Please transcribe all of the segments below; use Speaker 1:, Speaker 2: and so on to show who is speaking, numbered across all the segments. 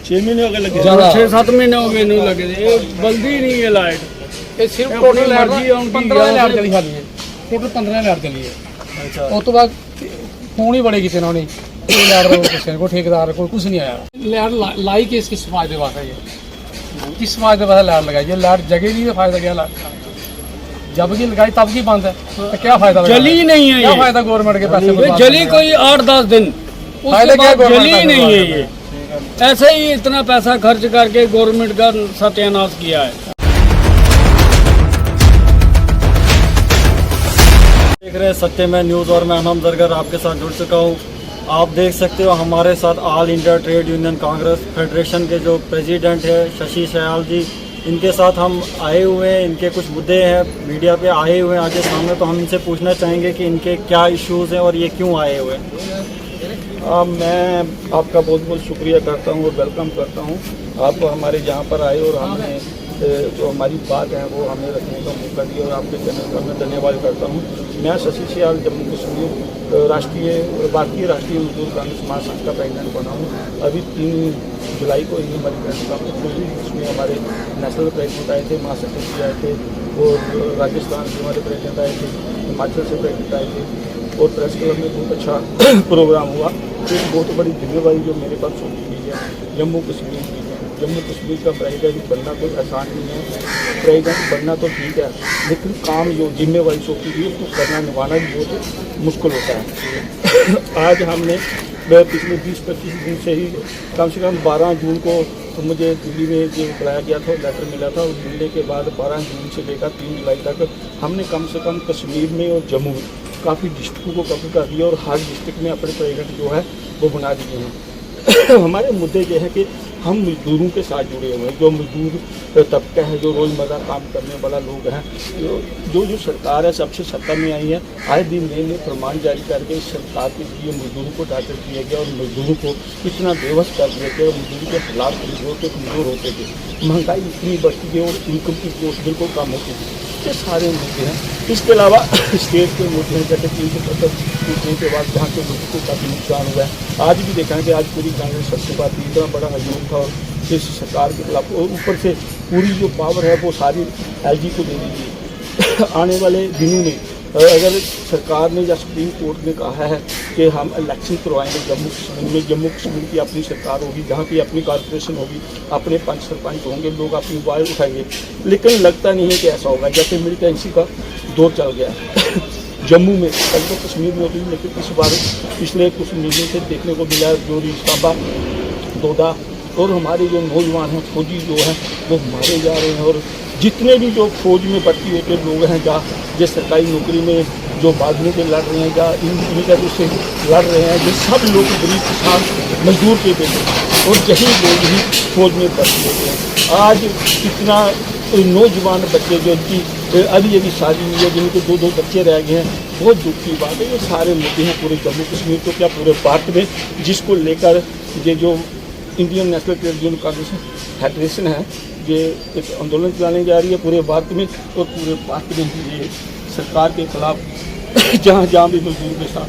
Speaker 1: 6 महीने हो गए लगे,
Speaker 2: 6-7 महीने हो गए नहीं लगे, ये बल्दी ही नहीं है लाइट।
Speaker 3: ਇਹ ਸਿਰਫ ਟੋਟਲ
Speaker 2: ਮਰਜ਼ੀ ਆਉਣ ਦੀ
Speaker 3: 15 ਹਜ਼ਾਰ ਚਲੀ ਸਾਡੀ ਟੋਟਲ 15 ਹਜ਼ਾਰ ਚਲੀ ਹੈ।
Speaker 1: अच्छा
Speaker 3: ਉਸ ਤੋਂ ਬਾਅਦ ਫੋਨ ਹੀ ਬੜੇ ਕੀਤੇ ਨਾ ਉਹਨੇ, ਕੋਈ ਲੈਟ ਦਾ ਕਿਸੇ ਕੋਈ ਠੇਕੇਦਾਰ ਕੋਈ ਕੁਝ ਨਹੀਂ आया। ਲੈਟ लाई किस फायदे वास्ते है, किस फायदे वास्ते लाइट लगाई है? लाइट जगह नहीं है, फायदा क्या लाइट जब की लगाई तब की बंद है, तो क्या फायदा?
Speaker 2: जली ही नहीं है,
Speaker 3: क्या फायदा गवर्नमेंट के पैसे
Speaker 2: ये जली कोई 8-10 दिन,
Speaker 3: फायदा
Speaker 2: उसके
Speaker 3: क्या
Speaker 2: बाद
Speaker 3: गवर्नमेंट
Speaker 2: जली ही
Speaker 3: का?
Speaker 2: नहीं है। ये ऐसे ही इतना पैसा खर्च करके गवर्नमेंट का सत्यानाश किया है।
Speaker 1: देख रहे हैं सत्यमेव न्यूज़ और मैं अहमद जरगर आपके साथ जुड़ चुका हूँ। आप देख सकते हो हमारे साथ all India trade union Congress federation के जो प्रेसिडेंट है शशि सयाल जी, इनके साथ हम आए हुए हैं। इनके कुछ मुद्दे हैं मीडिया पे आए हुए हैं आगे सामने, तो हम इनसे पूछना चाहेंगे कि इनके क्या इश्यूज़ हैं और ये क्यों आए हुए हैं।
Speaker 4: मैं आपका बहुत बहुत शुक्रिया करता हूँ और वेलकम करता हूँ। आप हमारे यहाँ पर आए और हमने जो हमारी बात है वो हमें रखने का मौका दिया और आपके चैनल का मैं धन्यवाद करता हूँ। मैं शशि सयाल जम्मू कश्मीर भारतीय राष्ट्रीय मजदूर कांग्रेस महासंघ का प्रेसिडेंट बना हूँ। अभी 3 जुलाई को ही हमारी प्रेस कॉन्फ्रेंस हुई, जिसमें हमारे नेशनल प्रेसिडेंट आए थे, महासचिव आए थे और राजस्थान से हमारे प्रेसिडेंट आए थे, हिमाचल से प्रेसिडेंट आए थे और प्रेस क्लब में बहुत अच्छा प्रोग्राम हुआ। एक बहुत बड़ी जिम्मेवारी जो मेरे पास सौंपी गई है जम्मू कश्मीर की। जम्मू कश्मीर का प्रेसिडेंट बनना कोई आसान नहीं है, प्रेसिडेंट बनना तो ठीक है, लेकिन काम जो जिम्मेवारी सौंपी गई उसको करना निभाना भी बहुत मुश्किल होता है। आज हमने पिछले 20-25 दिन से ही कम से कम 12 जून को तो मुझे दिल्ली में जो बुलाया गया था लेटर मिला था, और मिलने के बाद 12 जून से लेकर 3 जुलाई तक हमने कम से कम कश्मीर में और जम्मू में काफ़ी डिस्ट्रिक्टों को कवर कर दिया और हर डिस्ट्रिक्ट में अपने प्रेसिडेंट जो है वो बना दिए हैं। हमारे मुद्दे ये है कि हम मजदूरों के साथ जुड़े हुए हैं। जो मजदूर तबका है, जो रोज़मर्रा काम करने वाला लोग हैं, जो सरकार है सबसे सत्ता में आई है, आए दिन नए नए प्रमाण जारी करके सरकार के लिए मजदूरों को टारगेट किया गया और मजदूरों को इतना बेबस कर दिया गया और मजदूरी के हालात कमज़ोर होते थे, महंगाई इतनी बढ़ती थी और इनकम की ग्रोथ बिल्कुल कम होती थी। ये सारे मुद्दे हैं। इसके अलावा स्टेट के मुद्दे हैं, जैसे 370 टूटने के बाद जहाँ के लोगों को काफ़ी नुकसान हुआ है। आज भी देखा कि आज पूरी कांग्रेस सबसे बात इतना बड़ा हजूम था और इस सरकार के खिलाफ, और ऊपर से पूरी जो पावर है वो सारी एलजी को दे दीजिए। आने वाले दिनों में अगर सरकार ने या सुप्रीम कोर्ट ने कहा है कि हम इलेक्शन करवाएंगे जम्मू कश्मीर में, जम्मू कश्मीर की अपनी सरकार होगी, जहाँ की अपनी कॉर्पोरेशन होगी, अपने पंच सरपंच होंगे, लोग अपनी आवाज़ उठाएंगे, लेकिन लगता नहीं है कि ऐसा होगा। जैसे मिलिटेंसी का दौर चल गया जम्मू में, कल तो कश्मीर में होती, लेकिन इस बार पिछले कुछ महीनों से देखने को मिला जोरी, सांबा, डोडा और हमारे जो नौजवान हैं, फौजी जो हैं वो मारे जा रहे हैं। और जितने भी जो फौज में भर्ती होते लोग हैं, जहाँ जो सरकारी नौकरी में जो बागियों के लड़ रहे हैं, जहाँ इन तरह से लड़ रहे हैं, जो सब लोग गरीब किसान मजदूर के बेटे और यही लोग ही फौज में भर्ती होते हैं। आज कितना नौजवान बच्चे जो इनकी अभी शादी हुई है, जिनके 2-2 बच्चे रह गए हैं, बहुत दुख की बात है। ये सारे मुद्दे हैं पूरे जम्मू कश्मीर को क्या पूरे भारत में, जिसको लेकर ये जो Indian national trade union Congress federation है, ये एक आंदोलन चलाने जा रही है पूरे भारत में। और पूरे भारत में ये सरकार के खिलाफ जहाँ जहाँ भी मजदूर के साथ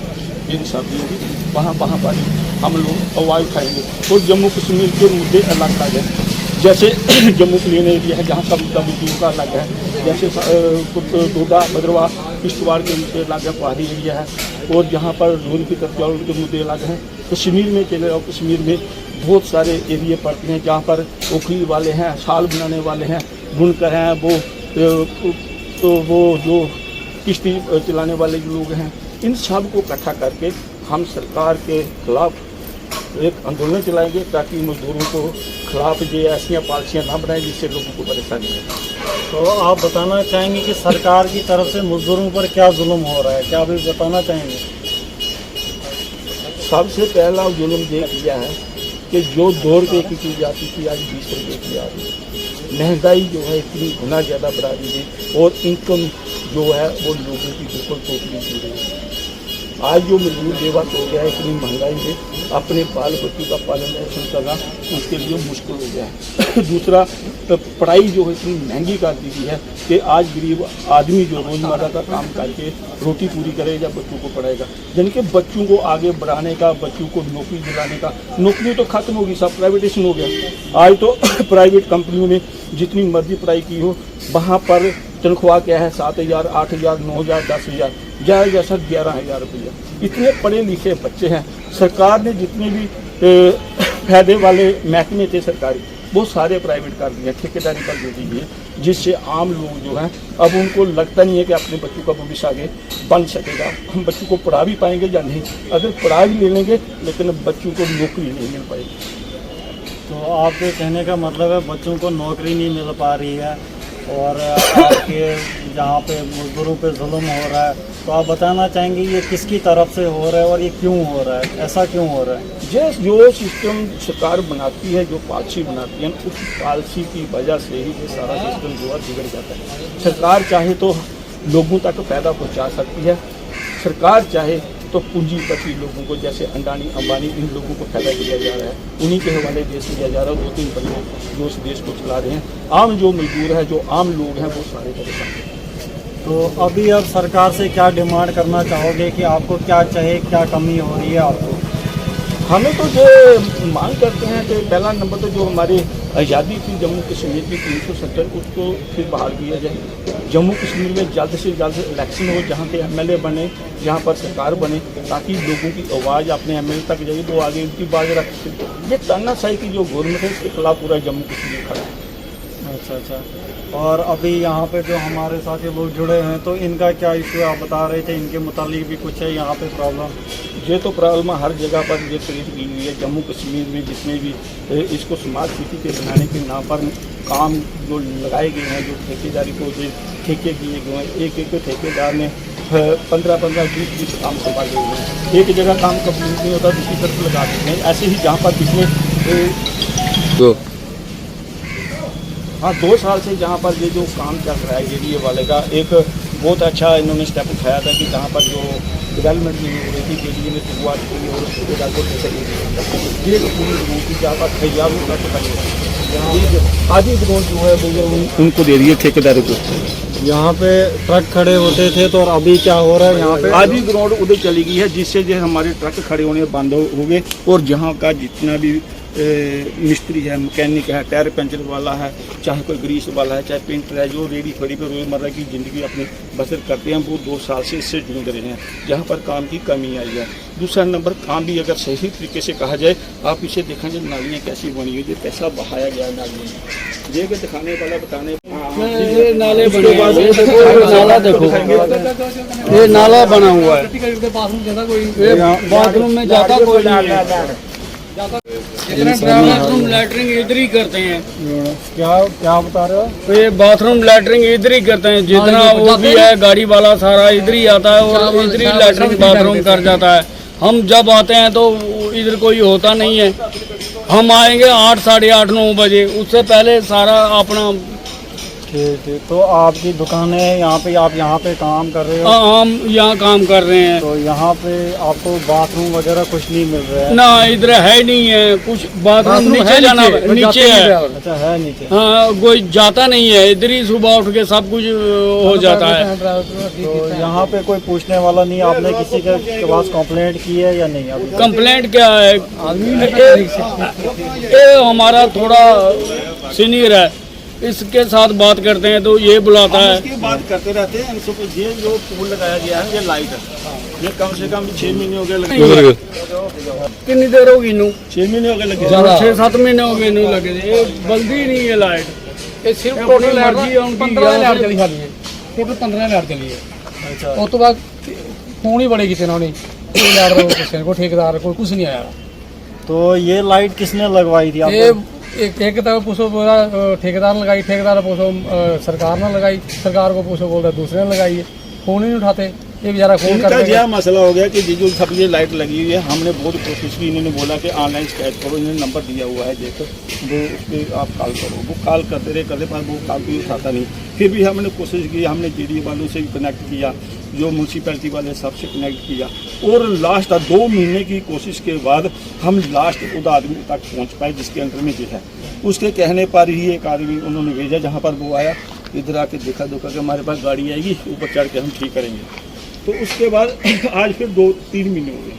Speaker 4: इंसाफी होगी वहाँ पर हम लोग आवाज़ उठाएंगे। और जम्मू कश्मीर के मुद्दे अलग अलग हैं, जैसे जम्मू क्लीन एरिया है जहाँ का मुद्दा मजदूर का अलग है, जैसे डोडा भद्रवाह किश्तवाड़ के मुद्दे अलग है, पहाड़ी एरिया है, और जहाँ पर जोन की तरफ के मुद्दे अलग हैं। कश्मीर में चले जाओ, कश्मीर में बहुत सारे एरिए पड़ते हैं जहाँ पर ओखली वाले हैं, शाल बनाने वाले हैं, बुनकर हैं, वो जो किश्ती चलाने वाले जो लोग हैं, इन सब को इकट्ठा करके हम सरकार के खिलाफ एक आंदोलन चलाएंगे ताकि मजदूरों को खिलाफ जो ऐसी पॉलिसियाँ ना बनाएं जिससे लोगों को परेशानी हो।
Speaker 1: तो आप बताना चाहेंगे कि सरकार की तरफ से मजदूरों पर क्या जुल्म हो रहा है, क्या आप बताना चाहेंगे?
Speaker 4: सबसे पहला जुल्म ये किया है कि जो 2 रुपये की चीज़ आती थी आज 20 रुपये की आ रही है। महंगाई जो है इतनी गुना ज़्यादा बढ़ा दी गई और इनकम जो है वो लोगों की बिल्कुल टोटली दी गई है। आज जो मजदूर बेबस हो गया है इतनी महंगाई में, अपने बाल बच्चों का पालन पोषण करना उसके लिए मुश्किल हो गया है। दूसरा, पढ़ाई जो है इतनी महंगी कर दी गई है कि आज गरीब आदमी जो रोज़मर्रा का काम करके रोटी पूरी करेगा, बच्चों को पढ़ाएगा। यानी कि बच्चों को आगे बढ़ाने का, बच्चों को नौकरी दिलाने का, नौकरी तो खत्म होगी, सब प्राइवेटेशन हो गया। आज तो प्राइवेट कंपनियों में जितनी मर्जी पढ़ाई की हो, वहाँ पर तनख्वाह क्या है 7,000, 8,000, 9,000, 10,000, ज़्यादा जैसा 11,000 रुपया। इतने पढ़े लिखे बच्चे हैं। सरकार ने जितने भी फायदे वाले महकमे थे सरकारी, वो सारे प्राइवेट कर दिए, ठेकेदारी पर दे दी है, जिससे आम लोग जो हैं अब उनको लगता नहीं है कि अपने बच्चों का भविष्य आगे बन सकेगा। हम बच्चों को पढ़ा भी पाएंगे या नहीं, अगर पढ़ा भी ले लेंगे लेकिन बच्चों को नौकरी नहीं मिल पाएगी।
Speaker 1: तो आपके कहने का मतलब है बच्चों को नौकरी नहीं मिल पा रही है और आपके जहाँ पे मजदूरों पे जुल्म हो रहा है, तो आप बताना चाहेंगे ये किसकी तरफ से हो रहा है और ये क्यों हो रहा है, ऐसा क्यों हो रहा है?
Speaker 4: जो सिस्टम सरकार बनाती है, जो पॉलिसी बनाती है, उस पॉलिसी की वजह से ही ये सारा सिस्टम जो है बिगड़ जाता है। सरकार चाहे तो लोगों तक फायदा पहुँचा सकती है, सरकार चाहे तो पूंजीपति लोगों को, जैसे अंडानी अंबानी, इन लोगों को फायदा दिया जा रहा है, उन्हीं के हवाले देश दिया जा रहा है। 2-3 बंदे जो इस देश को चला रहे हैं, आम जो मजदूर है, जो आम लोग हैं, वो सारे परेशान हैं।
Speaker 1: तो अभी अब सरकार से क्या डिमांड करना चाहोगे कि आपको क्या चाहिए, क्या कमी हो रही है आपको?
Speaker 4: हमें तो जो मांग करते हैं कि पहला नंबर तो जो हमारी आज़ादी थी जम्मू कश्मीर की 370, उसको फिर बहाल किया जाए। जम्मू कश्मीर में जल्द से जल्द इलेक्शन हो, जहाँ के एमएलए बने, जहाँ पर सरकार बने, ताकि लोगों की आवाज़ अपने एमएलए तक जाए, वो आगे उनकी बात रख सके। ये तानाशाही की जो गवर्नमेंट है, इसके खिलाफ पूरा जम्मू कश्मीर खड़ा है।
Speaker 1: अच्छा। और अभी यहाँ पे जो हमारे साथ ये लोग जुड़े हैं, तो इनका क्या इशू आप बता रहे थे, इनके मुतालिक भी कुछ है यहाँ पे प्रॉब्लम?
Speaker 4: ये तो प्रॉब्लम हर जगह पर ये क्रिएट की हुई है। जम्मू कश्मीर में जितने भी इसको स्मार्ट सिटी के बनाने के नाम पर काम जो लगाए गए हैं, जो ठेकेदारी को जो ठेके किए गए हैं, एक ठेकेदार ने 15-15, 20-20 काम संभाले हुए हैं। एक जगह काम कंप्लीट नहीं होता, दूसरी तरफ लगा देते हैं। ऐसे ही जहाँ पर पिछले 2 साल से जहाँ पर ये जो काम चल रहा है ये वाले का, एक बहुत अच्छा इन्होंने स्टेप उठाया था कि जहाँ पर जो डेवलपमेंट नहीं हो रही थी, के लिए शुरुआत की और ठेकेदार को दे सकेगी। ये पूरी की जहाँ पर तैयार आधी ग्राउंड जो है वो उनको दे दिए ठेकेदारों को।
Speaker 1: यहाँ पे ट्रक खड़े होते थे, तो और अभी क्या हो रहा है यहाँ पे?
Speaker 4: आधी ग्राउंड उधर चली गई है, जिससे जो हमारे ट्रक खड़े होने बंद हो गए। और जहाँ का जितना भी मिस्त्री है, मैकेनिक है, टायर पंचर वाला है, चाहे कोई ग्रीस वाला है, चाहे पेंटर है, जो रेडी खड़ी पर रोज़मर्रा की ज़िंदगी अपनी बसर करते हैं, वो 2 साल से इससे जूझ रहे हैं, जहाँ पर काम की कमी आई है। दूसरा नंबर, काम भी अगर सही तरीके से कहा जाए, आप इसे देखेंगे नालियाँ कैसी बनी हुई है, पैसा बहाया गया नालियों में, ये दिखाने वाला बताने
Speaker 2: नाले बने, नाला देखो, ये नाला बना हुआ है, बाथरूम में जाता कोई नहीं, बाथरूम लैटरिन इधर ही करते हैं।
Speaker 1: क्या बता रहे हो?
Speaker 2: ये बाथरूम लैटरिन इधर ही करते हैं, जितना वो भी है गाड़ी वाला सारा इधर ही आता है और इधर ही लैटरिन बाथरूम कर जाता है। हम जब आते हैं तो इधर कोई होता नहीं है, हम आएंगे 8, साढ़े 8, 9 बजे, उससे पहले सारा अपना।
Speaker 1: ठीक। तो आपकी दुकान है यहाँ पे, आप यहाँ पे काम कर रहे हो?
Speaker 2: हम यहाँ काम कर रहे हैं।
Speaker 1: तो यहाँ पे आपको बाथरूम वगैरह कुछ नहीं मिल रहा है?
Speaker 2: ना, इधर है नहीं है कुछ, बाथरूम नीचे जाना, नीचे है।
Speaker 1: अच्छा, है नीचे?
Speaker 2: हाँ, कोई जाता नहीं है, इधर ही सुबह उठ के सब कुछ हो जाता है।
Speaker 1: तो यहाँ पे कोई पूछने वाला नहीं? आपने किसी के पास कंप्लेंट की है या नहीं? अभी
Speaker 2: कंप्लेंट क्या है, ये हमारा थोड़ा सीनियर है, इसके साथ बात करते हैं तो ये बुलाता है।
Speaker 4: इसकी बात करते रहते हैं। ये जो पोल लगाया गया है, ये लाइट है, ये कम से कम 6 महीने हो गए लगे।
Speaker 2: कितनी देर होगी नू?
Speaker 4: 6 महीने हो गए लगे,
Speaker 2: 6-7 महीने हो गए नू लगे, ये बल्दी नहीं है लाइट।
Speaker 3: ये सिर्फ टोटल 15 लाइट चली सारी है, टोटल 15 लाइट चली है।
Speaker 1: अच्छा।
Speaker 3: उस तो बाद फोन ही बड़े किसी ने को ठेकेदार को कुछ नहीं आया।
Speaker 1: तो ये लाइट किसने लगवाई थी?
Speaker 3: ये एक तो पूछो बोला ठेकेदार ने लगाई, ठेकेदार पूछो सरकार ने लगाई, सरकार को पूछो बोलता दूसरे ने लगाई है, फोन ही नहीं उठाते। ये बेचारा फोन कर
Speaker 4: यह मसला हो गया कि जो सब ये लाइट लगी हुई है, हमने बहुत कोशिश की, इन्होंने बोला कि ऑनलाइन शिकायत करो, इन्होंने नंबर दिया हुआ है, देखो वो उस पर आप कॉल करो। वो कॉल करते रहे, पर वो कॉल भी उठाता नहीं। फिर भी हमने कोशिश की, हमने जीडी वालों से कनेक्ट किया, जो म्यूनसिपैलिटी वाले सबसे कनेक्ट किया, और लास्ट 2 महीने की कोशिश के बाद हम लास्ट उस आदमी तक पहुंच पाए जिसके अंडर में जो है। उसके कहने पर ही एक आदमी उन्होंने भेजा, जहां पर वो आया, इधर आके देखा दुखा कि हमारे पास गाड़ी आएगी, ऊपर चढ़ के हम ठीक करेंगे। तो उसके बाद आज फिर 2-3 महीने हो गए,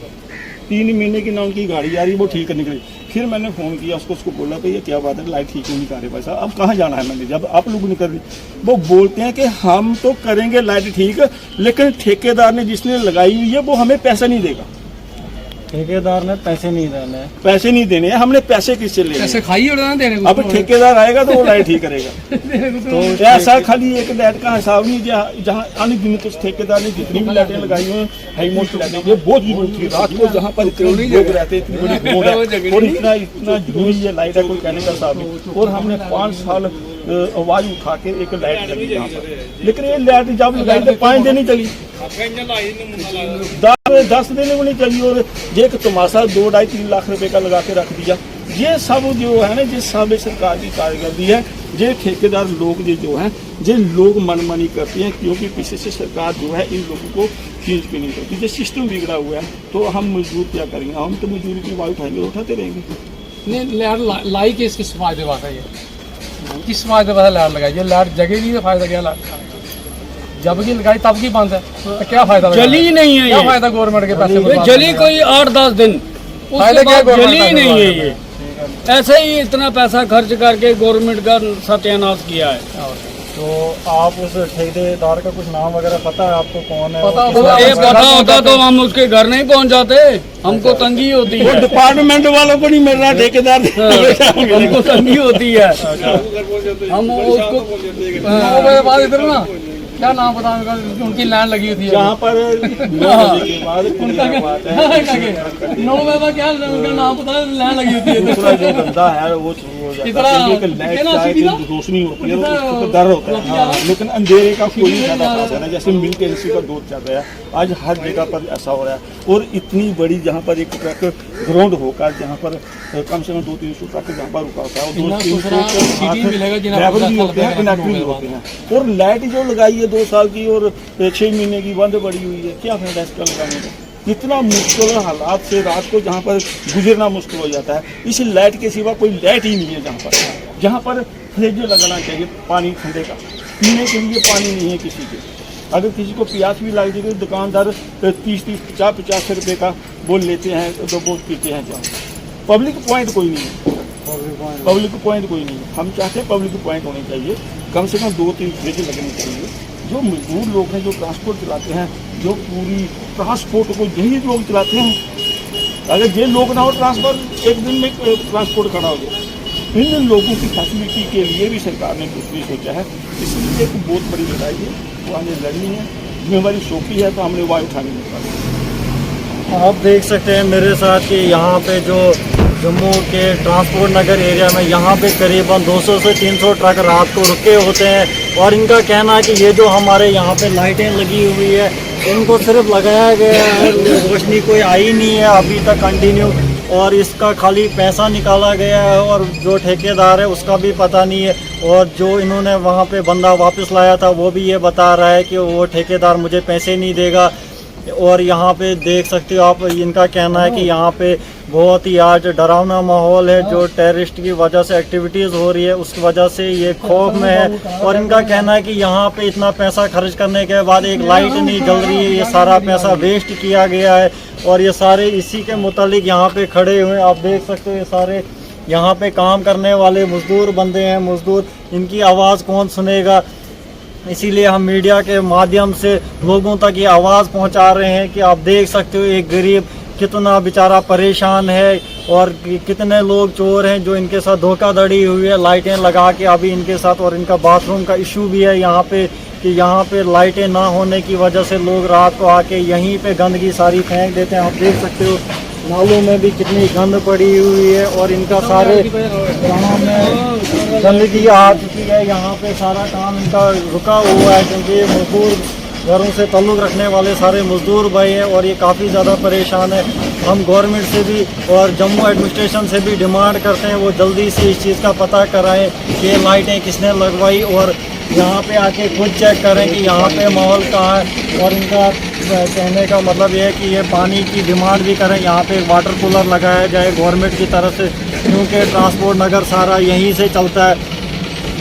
Speaker 4: 3 महीने की ना उनकी गाड़ी आ रही, वो ठीक करने के लिए। फिर मैंने फ़ोन किया उसको बोला भाई ये क्या बात है, लाइट ठीक क्यों नहीं कर रहे भाई साहब, अब कहाँ जाना है मैंने, जब आप लोग नहीं कर रहे। वो बोलते हैं कि हम तो करेंगे लाइट ठीक, लेकिन ठेकेदार ने जिसने लगाई हुई है वो हमें पैसा नहीं देगा।
Speaker 1: ठेकेदार ने पैसे नहीं देने हैं।
Speaker 4: पैसे नहीं देने हैं, हमने पैसे किससे लेने
Speaker 3: ऐसे
Speaker 4: हैं?
Speaker 3: खाई और ना देने को
Speaker 4: अब ठेकेदार आएगा तो वो लाइट ठीक करेगा।
Speaker 3: तो
Speaker 4: तो ऐसा खाली एक लाइट का हिसाब नहीं, जहाँ अनगिनत उस ठेकेदार ने जितनी भी लाइटें लगाई हुई हैं, हाई मोस्ट लाइटें, ये बहुत जरूरत थी रात को, जहाँ पर इतने लोग रहते हैं, इतनी बड़ी रोड है और इतना जरूरी ये लाइट है, कोई कहने का हिसाब नहीं। और हमने 5 साल आवाज उठा के एक लाइट लगी यहाँ पर, लेकिन ये लाइट जब लगाई तो 5 दिन ही चली, 10 दिन भी नहीं चली, और ये एक तमाशा 2-2.5-3 लाख रुपए का लगा के रख दिया। ये सब जो है ना, जिस सब सरकार की कारकर्दगी है, ये ठेकेदार लोग जो हैं, ये लोग मनमानी करते हैं, क्योंकि पीछे से सरकार जो है इन लोगों को खींच के नहीं करती। ये सिस्टम बिगड़ा हुआ है, तो हम मजदूर क्या करेंगे, हम तो मजदूरी की आवाज उठाएंगे, उठाते रहेंगे।
Speaker 3: नहीं लाइट लाई के किस फायदे वाला है, ये किस फायदे वाला लाइट लगाई, ये लाइट जगह नहीं, तो फायदा क्या लाइट जब की लगाई तब की बंद है, तो क्या फायदा,
Speaker 2: जली ही नहीं है,
Speaker 3: क्या फायदा गवर्नमेंट के पैसे
Speaker 2: ये जली कोई 8-10 दिन,
Speaker 3: फायदा क्या
Speaker 2: उसके बाद जली ही
Speaker 3: गवर्नमेंट
Speaker 2: नहीं है। ये ऐसे ही इतना पैसा खर्च करके गवर्नमेंट का सत्यानाश किया है।
Speaker 1: तो आप उस ठेकेदार का कुछ नाम वगैरह पता है आपको, कौन है?
Speaker 3: पता
Speaker 1: वो
Speaker 3: होगा।
Speaker 1: किस-
Speaker 2: ये पता होता तो हम उसके घर नहीं पहुंच जाते, हमको तंगी होती
Speaker 4: वो
Speaker 2: है,
Speaker 4: डिपार्टमेंट वालों को नहीं मिल रहा, ठेकेदार
Speaker 2: हमको तंगी होती है। हम उसको
Speaker 3: 9 बजे बाद इधर ना क्या नाम पता उनकी लाइन लगी हुई थी
Speaker 4: यहाँ पर 9 बजे के बाद
Speaker 3: उनका क्या
Speaker 4: बात है,
Speaker 3: 9 बजे बाद क्या उनका नाम पता लाइन लगी होती है
Speaker 4: दूसरा जो धंधा है वो शुरू हो जाता
Speaker 3: इतना-
Speaker 4: है, क्योंकि लाइट
Speaker 3: कितना
Speaker 4: चाहे
Speaker 3: सीधी ना?
Speaker 4: कि रोशनी होती है
Speaker 3: कितना
Speaker 4: उसको तो डर होता है,
Speaker 3: हाँ।
Speaker 4: लेकिन अंधेरे का कोई ज्यादा फायदा नहीं। जैसे मिल्क एजेंसी का दौर चल रहा है, आज हर जगह पर ऐसा हो रहा है, और इतनी बड़ी जहाँ पर एक ट्रक ग्राउंड होकर जहाँ पर कम से कम 200-300 ट्रक जहाँ पर रुका होता है,
Speaker 3: इतना
Speaker 4: 200-300
Speaker 3: दूसरा सीटी मिलेगा जिन्हें
Speaker 4: ड्राइवर भी
Speaker 3: पता
Speaker 4: होते हैं,
Speaker 3: चलता है
Speaker 4: कनेक्टर भी
Speaker 3: कि
Speaker 4: होते हैं, और लाइट जो लगाई है 2 साल की और 6 महीने की बंद पड़ी हुई है, क्या फायदा इसका लगाने का? इतना मुश्किल हालात से रात को जहाँ पर गुजरना मुश्किल हो जाता है। इस लाइट के सिवा कोई लाइट ही नहीं है जहाँ पर फ्रिज लगाना चाहिए पानी ठंडे का, पीने के लिए पानी नहीं है किसी के। अगर किसी को प्यास भी लग जाएगी, दुकानदार 30-30, 50-50 रुपये का बोल लेते हैं, तो वो पीते हैं। जहाँ पब्लिक पॉइंट कोई नहीं है, पब्लिक पॉइंट कोई नहीं है। हम चाहते हैं पब्लिक पॉइंट होने चाहिए, कम से कम 2-3 फ्रिज लगने चाहिए। जो मजदूर लोग हैं, जो ट्रांसपोर्ट चलाते हैं, जो पूरी ट्रांसपोर्ट को यही लोग चलाते हैं, अगर ये लोग ना हो ट्रांसपोर्ट, एक दिन में ट्रांसपोर्ट खड़ा हो जाए। इन लोगों की फैसिलिटी के लिए भी सरकार ने कुछ भी सोचा है, इसलिए एक बहुत बड़ी लड़ाई है, वो हमें लड़नी है, जिम्मेवारी सौंपी है, तो हमने वाय उठानी है।
Speaker 1: आप देख सकते हैं मेरे साथ कि यहाँ पे जो जम्मू के ट्रांसपोर्ट नगर एरिया में यहाँ पे करीबन 200 से 300 ट्रक रात को रुके होते हैं, और इनका कहना है कि ये जो हमारे यहाँ पे लाइटें लगी हुई है, इनको सिर्फ लगाया गया है, रोशनी कोई आई नहीं है अभी तक कंटिन्यू, और इसका खाली पैसा निकाला गया है, और जो ठेकेदार है उसका भी पता नहीं है। और जो इन्होंने वहाँ पे बंदा वापस लाया था वो भी ये बता रहा है कि वो ठेकेदार मुझे पैसे नहीं देगा। और यहाँ पे देख सकते हो आप, इनका कहना है कि यहाँ पे बहुत ही आज डरावना माहौल है, जो टेररिस्ट की वजह से एक्टिविटीज़ हो रही है उसकी वजह से ये खौफ में है। और इनका कहना है कि यहाँ पे इतना पैसा खर्च करने के बाद एक लाइट नहीं जल रही है, ये सारा पैसा वेस्ट किया गया है। और ये सारे इसी के मुतालिक यहाँ पे खड़े हुए हैं, आप देख सकते हो ये सारे यहाँ पे काम करने वाले मजदूर बंदे हैं, मजदूर, इनकी आवाज़ कौन सुनेगा। इसीलिए हम मीडिया के माध्यम से लोगों तक ये आवाज़ पहुंचा रहे हैं कि आप देख सकते हो एक गरीब कितना बेचारा परेशान है, और कितने लोग चोर हैं जो इनके साथ धोखाधड़ी हुई है लाइटें लगा के अभी इनके साथ। और इनका बाथरूम का इशू भी है यहाँ पे, कि यहाँ पे लाइटें ना होने की वजह से लोग रात को आके यहीं पे गंदगी सारी फेंक देते हैं। आप देख सकते हो नालों में भी कितनी गंद पड़ी हुई है, और इनका सारे यहाँ में गंदगी आ चुकी है। यहाँ पे सारा काम इनका रुका हुआ है, क्योंकि ये मजदूर घरों से ताल्लुक़ रखने वाले सारे मजदूर भाई हैं, और ये काफ़ी ज़्यादा परेशान है। हम गवर्नमेंट से भी और जम्मू एडमिनिस्ट्रेशन से भी डिमांड करते हैं वो जल्दी से इस चीज़ का पता कराएं कि ये लाइटें किसने लगवाई, और यहाँ पे आके खुद चेक करें कि यहाँ पे माहौल कहाँ है। और इनका कहने का मतलब ये है कि ये पानी की डिमांड भी करें, यहाँ पे वाटर कूलर लगाया जाए गवर्नमेंट की तरफ से, क्योंकि ट्रांसपोर्ट नगर सारा यहीं से चलता है,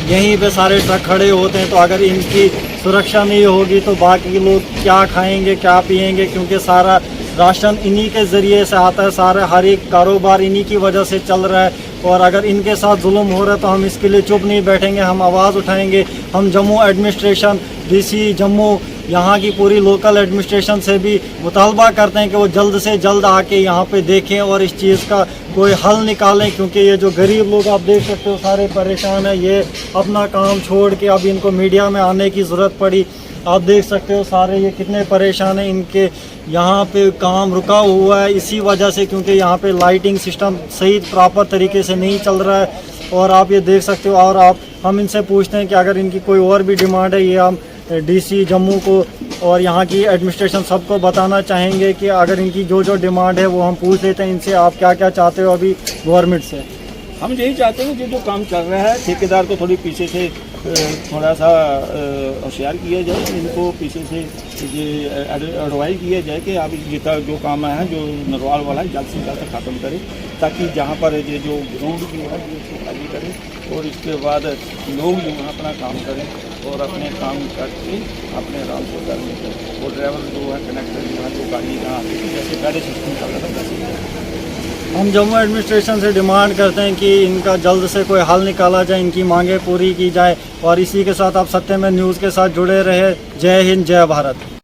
Speaker 1: यहीं पे सारे ट्रक खड़े होते हैं। तो अगर इनकी सुरक्षा नहीं होगी तो बाकी लोग क्या खाएंगे, क्या पिएंगे, क्योंकि सारा राशन इन्हीं के ज़रिए से आता है, सारा हर एक कारोबार इन्हीं की वजह से चल रहा है। और अगर इनके साथ जुल्म हो रहा है तो हम इसके लिए चुप नहीं बैठेंगे, हम आवाज़ उठाएंगे। हम जम्मू एडमिनिस्ट्रेशन, डीसी जम्मू, यहाँ की पूरी लोकल एडमिनिस्ट्रेशन से भी मुतालबा करते हैं कि वो जल्द से जल्द आके यहाँ पे देखें और इस चीज़ का कोई हल निकालें, क्योंकि ये जो गरीब लोग आप देख सकते हो सारे परेशान हैं। ये अपना काम छोड़ के अब इनको मीडिया में आने की ज़रूरत पड़ी। आप देख सकते हो सारे ये कितने परेशान हैं, इनके यहाँ पे काम रुका हुआ है इसी वजह से, क्योंकि यहाँ पे लाइटिंग सिस्टम सही प्रॉपर तरीके से नहीं चल रहा है। और आप ये देख सकते हो। और हम इनसे पूछते हैं कि अगर इनकी कोई और भी डिमांड है, ये हम डीसी जम्मू को और यहाँ की एडमिनिस्ट्रेशन सबको बताना चाहेंगे कि अगर इनकी जो डिमांड है वो हम पूछ लेते हैं इनसे, आप क्या क्या चाहते हो अभी गवर्नमेंट से।
Speaker 4: हम यही चाहते हैं कि जो काम चल रहा है ठेकेदार को थोड़ी पीछे से थोड़ा सा होशियार किया जाए, इनको पीछे से ये एडवाइस किया जाए कि आप जितना जो काम है जो नरवाल वाला है जल्द से जल्द ख़त्म करें, ताकि जहाँ पर ये जो ग्राउंड की है उसको खाली करें और इसके बाद लोग जो है अपना काम करें और अपने काम करके अपने आराम से घर में करें। और ड्राइवर जो है कनेक्टर जो है जो गाड़ी यहाँ आती है जैसे पहले सिस्टम चल रहा था वैसे
Speaker 1: हम जम्मू एडमिनिस्ट्रेशन से डिमांड करते हैं कि इनका जल्द से कोई हल निकाला जाए, इनकी मांगें पूरी की जाए। और इसी के साथ आप सत्य में न्यूज़ के साथ जुड़े रहे। जय हिंद, जय भारत।